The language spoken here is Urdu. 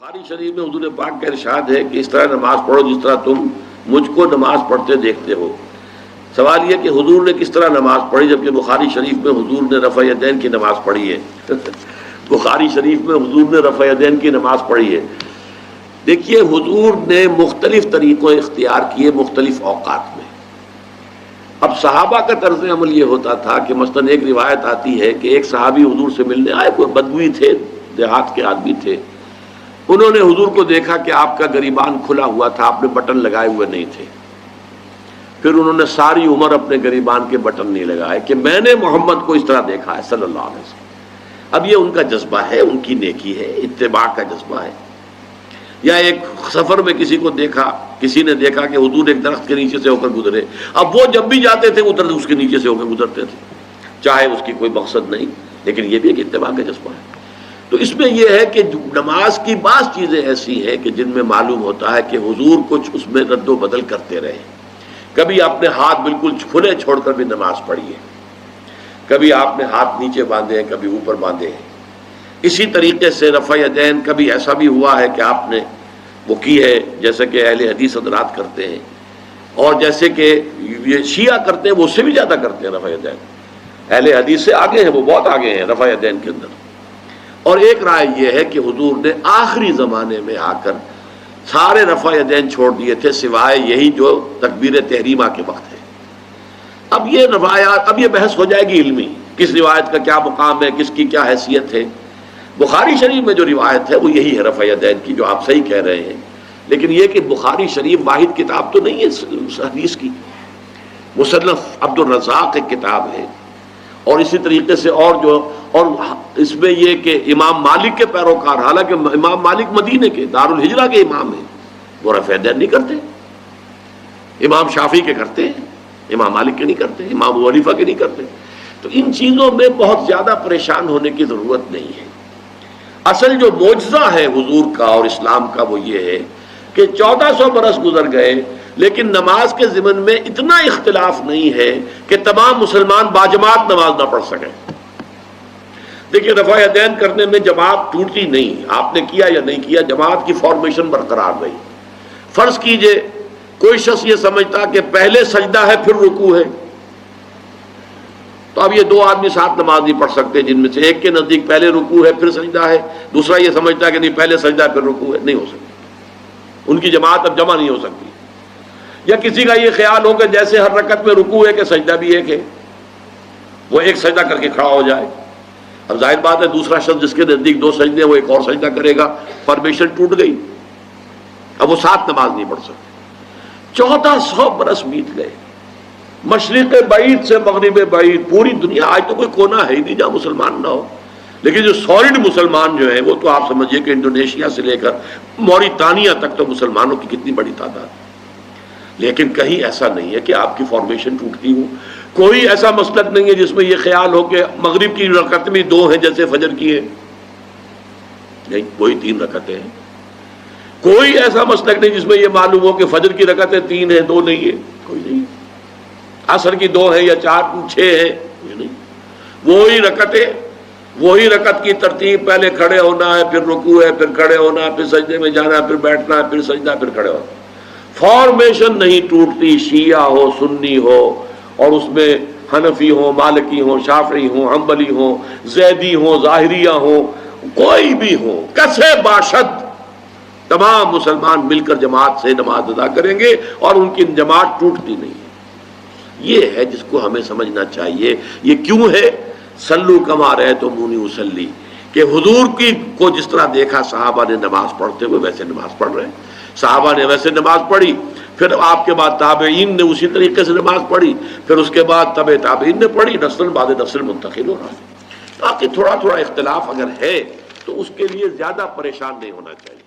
بخاری شریف میں حضور پاک کا ارشاد ہے کہ اس طرح نماز پڑھو جس طرح تم مجھ کو نماز پڑھتے دیکھتے ہو۔ سوال یہ کہ حضور نے کس طرح نماز پڑھی، جبکہ بخاری شریف میں حضور نے رفع یدین کی نماز پڑھی ہے بخاری شریف میں حضور نے رفع یدین کی نماز پڑھی ہے۔ دیکھیے حضور نے مختلف طریقوں اختیار کیے مختلف اوقات میں۔ اب صحابہ کا طرز عمل یہ ہوتا تھا کہ مثلاً ایک روایت آتی ہے کہ ایک صحابی حضور سے ملنے آئے، کوئی بدوی تھے، دیہات کے آدمی تھے، انہوں نے حضور کو دیکھا کہ آپ کا گریبان کھلا ہوا تھا، آپ نے بٹن لگائے ہوئے نہیں تھے۔ پھر انہوں نے ساری عمر اپنے گریبان کے بٹن نہیں لگائے کہ میں نے محمد کو اس طرح دیکھا ہے صلی اللہ علیہ وسلم۔ اب یہ ان کا جذبہ ہے، ان کی نیکی ہے، اتباع کا جذبہ ہے۔ یا ایک سفر میں کسی کو دیکھا، کسی نے دیکھا کہ حضور ایک درخت کے نیچے سے ہو کر گزرے، اب وہ جب بھی جاتے تھے ادھر اس کے نیچے سے ہو کر گزرتے تھے، چاہے اس کی کوئی مقصد نہیں، لیکن یہ بھی ایک اتباع کا جذبہ ہے۔ تو اس میں یہ ہے کہ نماز کی بعض چیزیں ایسی ہیں کہ جن میں معلوم ہوتا ہے کہ حضور کچھ اس میں رد و بدل کرتے رہے۔ کبھی آپ نے ہاتھ بالکل کھلے چھوڑ کر بھی نماز پڑھی ہے، کبھی آپ نے ہاتھ نیچے باندھے ہیں، کبھی اوپر باندھے ہیں۔ اسی طریقے سے رفع یدین کبھی ایسا بھی ہوا ہے کہ آپ نے وہ کی ہے جیسے کہ اہل حدیث حضرات کرتے ہیں، اور جیسے کہ یہ شیعہ کرتے ہیں وہ اس سے بھی زیادہ کرتے ہیں رفع یدین۔ اہل حدیث سے آگے ہیں، وہ بہت آگے ہیں رفع یدین کے اندر۔ اور ایک رائے یہ ہے کہ حضور نے آخری زمانے میں آ کر سارے رفع یدین چھوڑ دیے تھے سوائے یہی جو تکبیر تحریمہ کے وقت ہے۔ اب یہ روایات، اب یہ بحث ہو جائے گی علمی، کس روایت کا کیا مقام ہے، کس کی کیا حیثیت ہے۔ بخاری شریف میں جو روایت ہے وہ یہی ہے رفع یدین کی، جو آپ صحیح کہہ رہے ہیں، لیکن یہ کہ بخاری شریف واحد کتاب تو نہیں ہے حدیث کی، مصنف عبد الرزاق ایک کتاب ہے، اور اسی طریقے سے اور اس میں یہ کہ امام مالک کے پیروکار، حالانکہ امام مالک مدینے کے دارالہجرہ کے امام ہیں، وہ رفع یدین نہیں کرتے۔ امام شافعی کے کرتے ہیں، امام مالک کے نہیں کرتے، امام ابو حنیفہ کے نہیں کرتے۔ تو ان چیزوں میں بہت زیادہ پریشان ہونے کی ضرورت نہیں ہے۔ اصل جو معجزہ ہے حضور کا اور اسلام کا وہ یہ ہے کہ 1400 برس گزر گئے لیکن نماز کے ضمن میں اتنا اختلاف نہیں ہے کہ تمام مسلمان باجماعت نماز نہ پڑھ سکیں۔ دیکھیے رفع یدین کرنے میں جماعت ٹوٹی نہیں، آپ نے کیا یا نہیں کیا، جماعت کی فارمیشن برقرار رہی۔ فرض کیجئے کوئی شخص یہ سمجھتا کہ پہلے سجدہ ہے پھر رکوع ہے، تو اب یہ دو آدمی ساتھ نماز نہیں پڑھ سکتے، جن میں سے ایک کے نزدیک پہلے رکوع ہے پھر سجدہ ہے، دوسرا یہ سمجھتا ہے کہ نہیں پہلے سجدہ ہے پھر رکوع ہے، نہیں ہو سکتی، ان کی جماعت اب جمع نہیں ہو سکتی۔ یا کسی کا یہ خیال ہو کہ جیسے ہر رکعت میں رکوع ہے کہ سجدہ بھی ایک ہے، وہ ایک سجدہ کر کے کھڑا ہو جائے۔ اب ظاہر بات ہے دوسرا شخص جس کے نزدیک دو سجدے ہیں وہ ایک اور سجدہ کرے گا، فارمیشن ٹوٹ گئی، اب وہ ساتھ نماز نہیں پڑھ سکتے۔ 1400 برس بیت گئے، مشرق بعید سے مغرب بعید، پوری دنیا، آج تو کوئی کونا ہے ہی نہیں جہاں مسلمان نہ ہو، لیکن جو سالڈ مسلمان جو ہیں وہ تو آپ سمجھیے کہ انڈونیشیا سے لے کر موریتانیہ تک تو مسلمانوں کی کتنی بڑی تعداد۔ لیکن کہیں ایسا نہیں ہے کہ آپ کی فارمیشن ٹوٹتی ہو، کوئی ایسا مسلک نہیں ہے جس میں یہ خیال ہو کہ مغرب کی رکعت میں 2 ہیں جیسے فجر کی ہے، نہیں، وہی 3 رکعتیں ہیں۔ کوئی ایسا مسلک نہیں جس میں یہ معلوم ہو کہ فجر کی رکعتیں 3 ہیں 2 نہیں ہے، کوئی نہیں۔ عصر کی 2 ہیں یا 4 6 ہیں، یہ نہیں، وہی رکعت کی ترتیب، پہلے کھڑے ہونا ہے پھر رکوع ہے پھر کھڑے ہونا ہے پھر سجدے میں جانا ہے پھر بیٹھنا ہے پھر سجدہ پھر کھڑے ہونا۔ فارمیشن نہیں ٹوٹتی، شیعہ ہو سنی ہو، اور اس میں حنفی ہوں مالکی ہوں شافعی ہوں حنبلی ہوں زیدی ہوں ظاہریہ ہوں، کوئی بھی ہو، کسے باشد، تمام مسلمان مل کر جماعت سے نماز ادا کریں گے اور ان کی جماعت ٹوٹتی نہیں ہے۔ یہ ہے جس کو ہمیں سمجھنا چاہیے۔ یہ کیوں ہے؟ صلو کما رأیتمونی اصلی، کہ حضور کو جس طرح دیکھا صحابہ نے نماز پڑھتے ہوئے ویسے نماز پڑھ رہے ہیں، صحابہ نے ویسے نماز پڑھی، پھر آپ کے بعد تابعین نے اسی طریقے سے نماز پڑھی، پھر اس کے بعد تبع تابعین نے پڑھی، نسل بعد نسل منتقل ہو رہا ہے۔ باقی تھوڑا تھوڑا اختلاف اگر ہے تو اس کے لیے زیادہ پریشان نہیں ہونا چاہیے۔